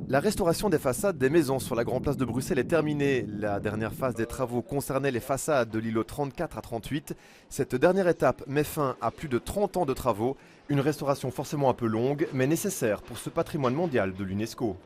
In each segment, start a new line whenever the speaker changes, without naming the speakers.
La restauration des façades des maisons sur la Grand Place de Bruxelles est terminée. La dernière phase des travaux concernait les façades de l'îlot 34 à 38. Cette dernière étape met fin à plus de 30 ans de travaux. Une restauration forcément un peu longue, mais nécessaire pour ce patrimoine mondial de l'UNESCO.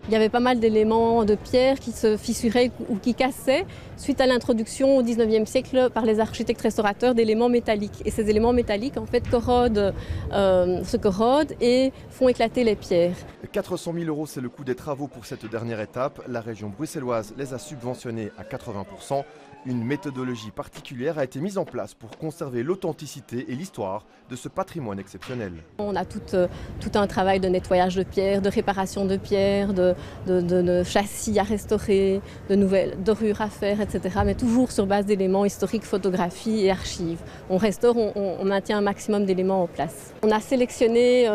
Il y avait pas mal d'éléments de pierre qui se fissuraient ou qui cassaient suite à l'introduction au XIXe siècle par les architectes restaurateurs d'éléments métalliques. Et ces éléments métalliques en fait se corrodent et font éclater les pierres.
400 000 €, c'est le coût des travaux pour cette dernière étape. La région bruxelloise les a subventionnés à 80%. Une méthodologie particulière a été mise en place pour conserver l'authenticité et l'histoire de ce patrimoine exceptionnel.
On a tout un travail de nettoyage de pierres, de réparation de pierres, de châssis à restaurer, de nouvelles dorures à faire, etc. Mais toujours sur base d'éléments historiques, photographies et archives. On restaure, on maintient un maximum d'éléments en place. On a sélectionné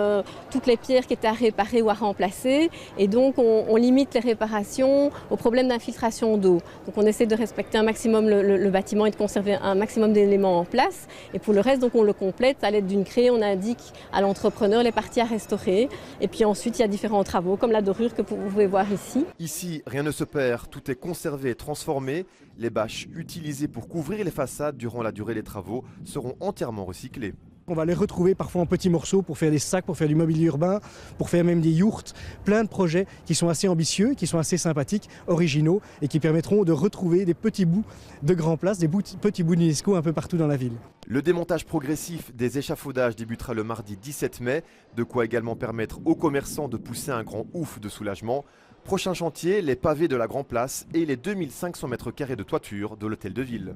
toutes les pierres qui étaient à réparer ou à remplacer et donc on limite les réparations aux problèmes d'infiltration d'eau. Donc on essaie de respecter un maximum le bâtiment et de conserver un maximum d'éléments en place. Et pour le reste, donc on le complète à l'aide d'une craie. On indique à l'entrepreneur les parties à restaurer. Et puis ensuite, il y a différents travaux, comme la dorure que vous pouvez voir ici.
Ici, rien ne se perd, tout est conservé et transformé. Les bâches utilisées pour couvrir les façades durant la durée des travaux seront entièrement recyclées.
On va les retrouver parfois en petits morceaux pour faire des sacs, pour faire du mobilier urbain, pour faire même des yourtes. Plein de projets qui sont assez ambitieux, qui sont assez sympathiques, originaux et qui permettront de retrouver des petits bouts de Grand Place, des petits bouts d'UNESCO un peu partout dans la ville.
Le démontage progressif des échafaudages débutera le mardi 17 mai, de quoi également permettre aux commerçants de pousser un grand ouf de soulagement. Prochain chantier, les pavés de la Grand Place et les 2500 m² de toiture de l'hôtel de ville.